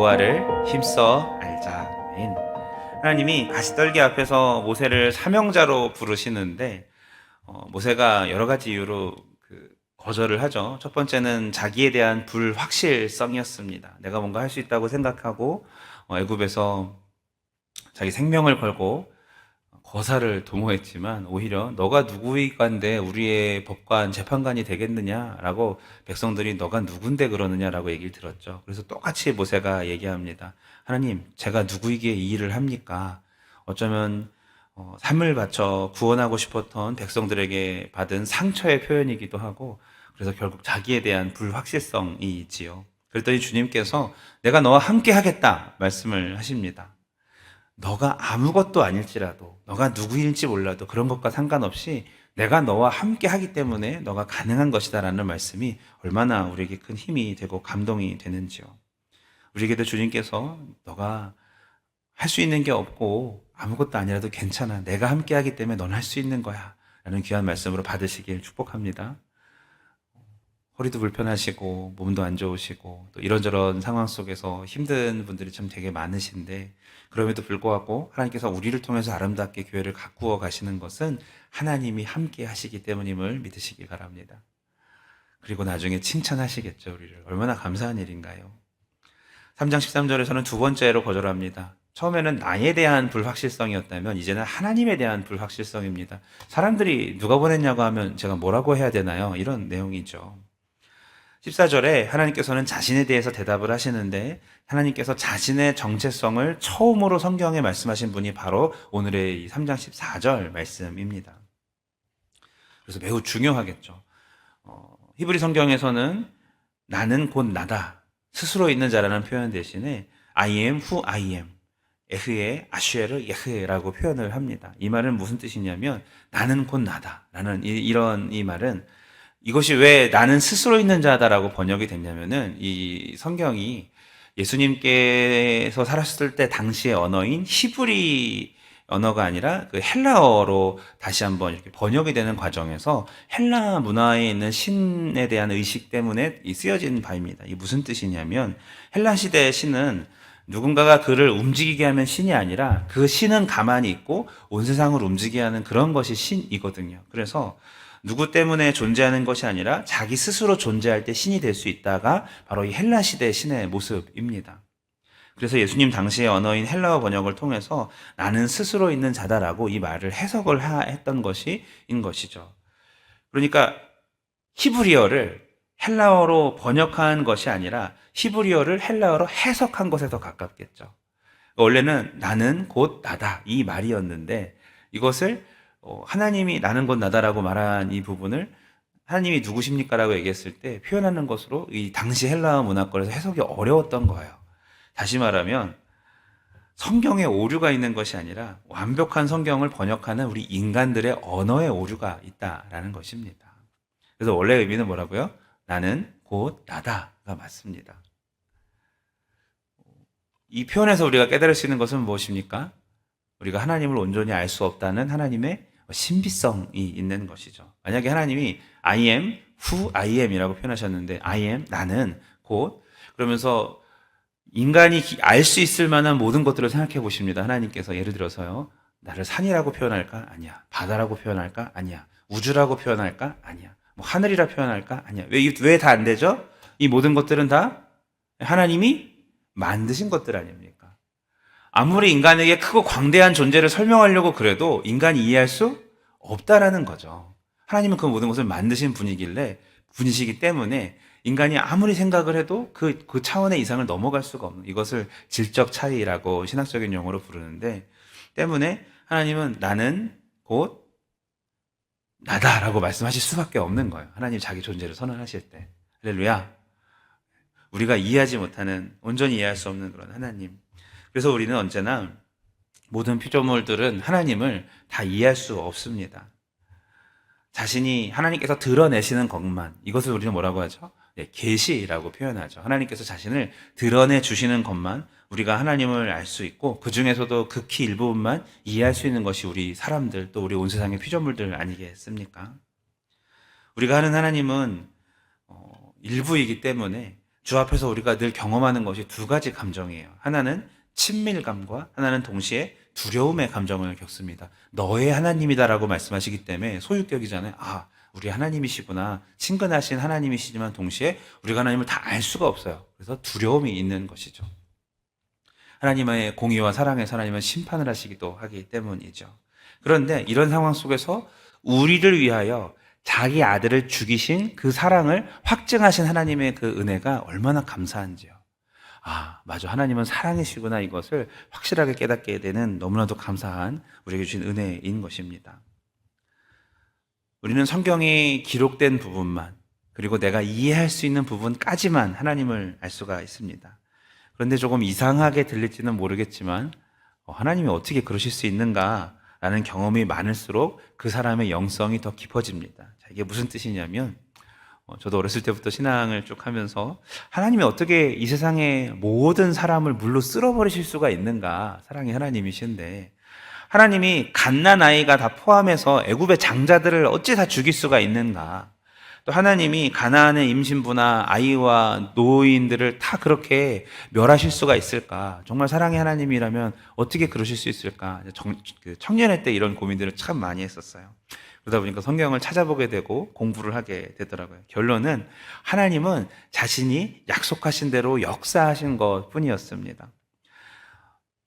여호와를 힘써 알자. 아멘. 하나님이 가시떨기 앞에서 모세를 사명자로 부르시는데 모세가 여러 가지 이유로 거절을 하죠. 첫 번째는 자기에 대한 불확실성이었습니다. 내가 뭔가 할 수 있다고 생각하고 애굽에서 자기 생명을 걸고 거사를 도모했지만 오히려 너가 누구이간데 우리의 법관 재판관이 되겠느냐라고 백성들이 너가 누군데 그러느냐라고 얘기를 들었죠. 그래서 똑같이 모세가 얘기합니다. 하나님, 제가 누구이기에 이 일을 합니까? 어쩌면 삶을 바쳐 구원하고 싶었던 백성들에게 받은 상처의 표현이기도 하고, 그래서 결국 자기에 대한 불확실성이 있지요. 그랬더니 주님께서 내가 너와 함께 하겠다 말씀을 하십니다. 너가 아무것도 아닐지라도, 너가 누구일지 몰라도 그런 것과 상관없이 내가 너와 함께 하기 때문에 너가 가능한 것이다라는 말씀이 얼마나 우리에게 큰 힘이 되고 감동이 되는지요. 우리에게도 주님께서 너가 할 수 있는 게 없고 아무것도 아니라도 괜찮아. 내가 함께 하기 때문에 넌 할 수 있는 거야. 라는 귀한 말씀으로 받으시길 축복합니다. 허리도 불편하시고 몸도 안 좋으시고 또 이런저런 상황 속에서 힘든 분들이 참 되게 많으신데, 그럼에도 불구하고 하나님께서 우리를 통해서 아름답게 교회를 가꾸어 가시는 것은 하나님이 함께 하시기 때문임을 믿으시기 바랍니다. 그리고 나중에 칭찬하시겠죠. 우리를. 얼마나 감사한 일인가요? 3장 13절에서는 두 번째로 거절합니다. 처음에는 나에 대한 불확실성이었다면 이제는 하나님에 대한 불확실성입니다. 사람들이 누가 보냈냐고 하면 제가 뭐라고 해야 되나요? 이런 내용이죠. 14절에 하나님께서는 자신에 대해서 대답을 하시는데, 하나님께서 자신의 정체성을 처음으로 성경에 말씀하신 분이 바로 오늘의 이 3장 14절 말씀입니다. 그래서 매우 중요하겠죠. 히브리 성경에서는 나는 곧 나다, 스스로 있는 자라는 표현 대신에 I am who I am, 에흐에 아슈에르 예흐라고 표현을 합니다. 이 말은 무슨 뜻이냐면 나는 곧 나다 라는 이 말은, 이것이 왜 나는 스스로 있는 자다라고 번역이 됐냐면은 이 성경이 예수님께서 살았을 때 당시의 언어인 히브리 언어가 아니라 그 헬라어로 다시 한번 이렇게 번역이 되는 과정에서 헬라 문화에 있는 신에 대한 의식 때문에 쓰여진 바입니다. 이게 무슨 뜻이냐면 헬라 시대의 신은 누군가가 그를 움직이게 하면 신이 아니라 그 신은 가만히 있고 온 세상을 움직이게 하는 그런 것이 신이거든요. 그래서 누구 때문에 존재하는 것이 아니라 자기 스스로 존재할 때 신이 될 수 있다가 바로 이 헬라 시대의 신의 모습입니다. 그래서 예수님 당시의 언어인 헬라어 번역을 통해서 나는 스스로 있는 자다라고 이 말을 해석을 했던 것인 것이죠. 그러니까 히브리어를 헬라어로 번역한 것이 아니라 히브리어를 헬라어로 해석한 것에 더 가깝겠죠. 원래는 나는 곧 나다 이 말이었는데, 이것을 하나님이 나는 곧 나다라고 말한 이 부분을 하나님이 누구십니까? 라고 얘기했을 때 표현하는 것으로 이 당시 헬라어 문화권에서 해석이 어려웠던 거예요. 다시 말하면 성경에 오류가 있는 것이 아니라 완벽한 성경을 번역하는 우리 인간들의 언어에 오류가 있다라는 것입니다. 그래서 원래 의미는 뭐라고요? 나는 곧 나다가 맞습니다. 이 표현에서 우리가 깨달을 수 있는 것은 무엇입니까? 우리가 하나님을 온전히 알 수 없다는 하나님의 신비성이 있는 것이죠. 만약에 하나님이 I am who I am 이라고 표현하셨는데 I am, 나는 곧, 그러면서 인간이 알 수 있을 만한 모든 것들을 생각해 보십니다. 하나님께서 예를 들어서요, 나를 산이라고 표현할까? 아니야. 바다라고 표현할까? 아니야. 우주라고 표현할까? 아니야. 뭐 하늘이라 표현할까? 아니야. 왜 다 안 되죠? 이 모든 것들은 다 하나님이 만드신 것들 아닙니까? 아무리 인간에게 크고 광대한 존재를 설명하려고 그래도 인간이 이해할 수 없다라는 거죠. 하나님은 그 모든 것을 만드신 분이시기 때문에 인간이 아무리 생각을 해도 그 차원의 이상을 넘어갈 수가 없는, 이것을 질적 차이라고 신학적인 용어로 부르는데, 때문에 하나님은 나는 곧 나다라고 말씀하실 수밖에 없는 거예요. 하나님 자기 존재를 선언하실 때. 할렐루야. 우리가 이해하지 못하는, 온전히 이해할 수 없는 그런 하나님. 그래서 우리는 언제나 모든 피조물들은 하나님을 다 이해할 수 없습니다. 자신이 하나님께서 드러내시는 것만, 이것을 우리는 뭐라고 하죠? 계시라고 표현하죠. 하나님께서 자신을 드러내 주시는 것만 우리가 하나님을 알 수 있고, 그 중에서도 극히 일부분만 이해할 수 있는 것이 우리 사람들, 또 우리 온 세상의 피조물들 아니겠습니까? 우리가 하는 하나님은 일부이기 때문에 주 앞에서 우리가 늘 경험하는 것이 두 가지 감정이에요. 하나는 친밀감과 하나는 동시에 두려움의 감정을 겪습니다. 너의 하나님이다라고 말씀하시기 때문에 소유격이잖아요. 아, 우리 하나님이시구나. 친근하신 하나님이시지만 동시에 우리가 하나님을 다 알 수가 없어요. 그래서 두려움이 있는 것이죠. 하나님의 공의와 사랑에서 하나님은 심판을 하시기도 하기 때문이죠. 그런데 이런 상황 속에서 우리를 위하여 자기 아들을 죽이신 그 사랑을 확증하신 하나님의 그 은혜가 얼마나 감사한지요. 아, 맞아. 하나님은 사랑이시구나. 이것을 확실하게 깨닫게 되는 너무나도 감사한 우리에게 주신 은혜인 것입니다. 우리는 성경에 기록된 부분만, 그리고 내가 이해할 수 있는 부분까지만 하나님을 알 수가 있습니다. 그런데 조금 이상하게 들릴지는 모르겠지만 하나님이 어떻게 그러실 수 있는가라는 경험이 많을수록 그 사람의 영성이 더 깊어집니다. 자, 이게 무슨 뜻이냐면 저도 어렸을 때부터 신앙을 쭉 하면서 하나님이 어떻게 이 세상의 모든 사람을 물로 쓸어버리실 수가 있는가. 사랑의 하나님이신데 하나님이 갓난아이가 다 포함해서 애굽의 장자들을 어찌 다 죽일 수가 있는가. 또 하나님이 가나안의 임신부나 아이와 노인들을 다 그렇게 멸하실 수가 있을까? 정말 사랑의 하나님이라면 어떻게 그러실 수 있을까? 청년회 때 이런 고민들을 참 많이 했었어요. 그러다 보니까 성경을 찾아보게 되고 공부를 하게 되더라고요. 결론은 하나님은 자신이 약속하신 대로 역사하신 것 뿐이었습니다.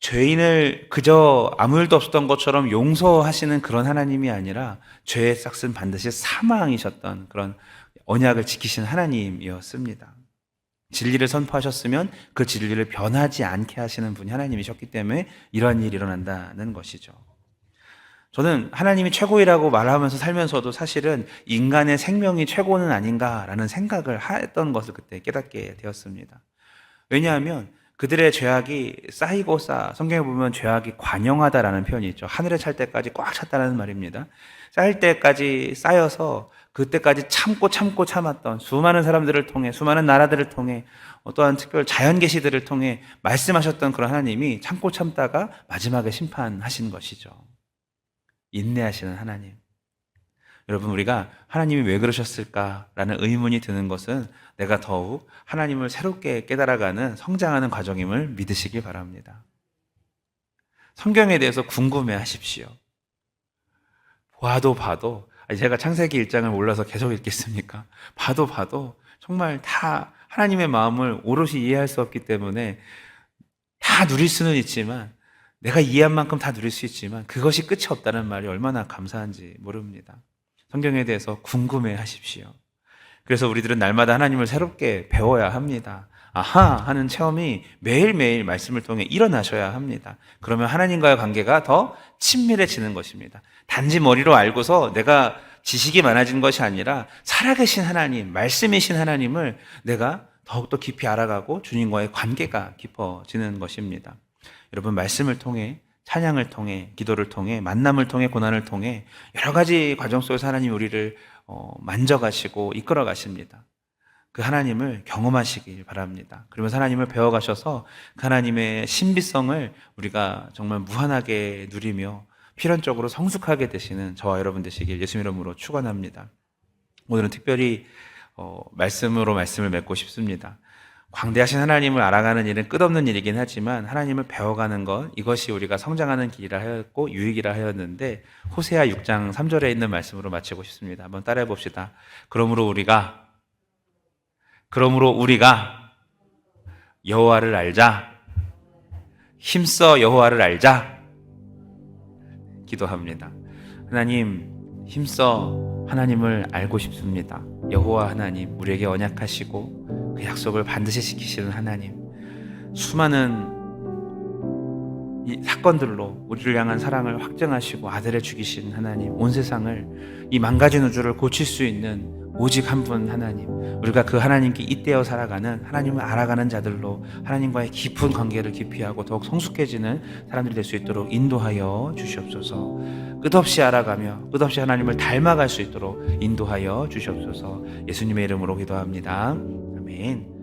죄인을 그저 아무 일도 없었던 것처럼 용서하시는 그런 하나님이 아니라 죄의 싹은 반드시 사망이셨던 그런 언약을 지키신 하나님이었습니다. 진리를 선포하셨으면 그 진리를 변하지 않게 하시는 분이 하나님이셨기 때문에 이러한 일이 일어난다는 것이죠. 저는 하나님이 최고이라고 말하면서 살면서도 사실은 인간의 생명이 최고는 아닌가라는 생각을 했던 것을 그때 깨닫게 되었습니다. 왜냐하면 그들의 죄악이 쌓이고 성경에 보면 죄악이 관영하다라는 표현이 있죠. 하늘에 찰 때까지 꽉 찼다는 말입니다. 쌓일 때까지 쌓여서 그때까지 참고 참았던 수많은 사람들을 통해, 수많은 나라들을 통해, 또한 특별 자연 계시들을 통해 말씀하셨던 그런 하나님이 참고 참다가 마지막에 심판하신 것이죠. 인내하시는 하나님. 여러분, 우리가 하나님이 왜 그러셨을까라는 의문이 드는 것은 내가 더욱 하나님을 새롭게 깨달아가는 성장하는 과정임을 믿으시기 바랍니다. 성경에 대해서 궁금해 하십시오. 봐도 제가 창세기 1장을 몰라서 계속 읽겠습니까? 봐도 정말 다 하나님의 마음을 오롯이 이해할 수 없기 때문에 다 누릴 수는 있지만, 내가 이해한 만큼 다 누릴 수 있지만 그것이 끝이 없다는 말이 얼마나 감사한지 모릅니다. 성경에 대해서 궁금해 하십시오. 그래서 우리들은 날마다 하나님을 새롭게 배워야 합니다. 아하 하는 체험이 매일매일 말씀을 통해 일어나셔야 합니다. 그러면 하나님과의 관계가 더 친밀해지는 것입니다. 단지 머리로 알고서 내가 지식이 많아진 것이 아니라 살아계신 하나님, 말씀이신 하나님을 내가 더욱더 깊이 알아가고 주님과의 관계가 깊어지는 것입니다. 여러분, 말씀을 통해, 찬양을 통해, 기도를 통해, 만남을 통해, 고난을 통해 여러 가지 과정 속에서 하나님이 우리를 만져가시고 이끌어 가십니다. 그 하나님을 경험하시길 바랍니다. 그러면서 하나님을 배워가셔서 그 하나님의 신비성을 우리가 정말 무한하게 누리며 필연적으로 성숙하게 되시는 저와 여러분 되시길 예수 이름으로 축원합니다. 오늘은 특별히 말씀으로 말씀을 맺고 싶습니다. 광대하신 하나님을 알아가는 일은 끝없는 일이긴 하지만 하나님을 배워가는 것, 이것이 우리가 성장하는 길이라 하였고 유익이라 하였는데, 호세아 6장 3절에 있는 말씀으로 마치고 싶습니다. 한번 따라해 봅시다. 그러므로 우리가 여호와를 알자. 힘써 여호와를 알자. 기도합니다. 하나님, 힘써 하나님을 알고 싶습니다. 여호와 하나님, 우리에게 언약하시고 그 약속을 반드시 지키시는 하나님, 수많은 이 사건들로 우리를 향한 사랑을 확증하시고 아들을 죽이신 하나님, 온 세상을, 이 망가진 우주를 고칠 수 있는 오직 한 분 하나님, 우리가 그 하나님께 잇대어 살아가는, 하나님을 알아가는 자들로 하나님과의 깊은 관계를 기피하고 더욱 성숙해지는 사람들이 될 수 있도록 인도하여 주시옵소서. 끝없이 알아가며 끝없이 하나님을 닮아갈 수 있도록 인도하여 주시옵소서. 예수님의 이름으로 기도합니다. 아멘.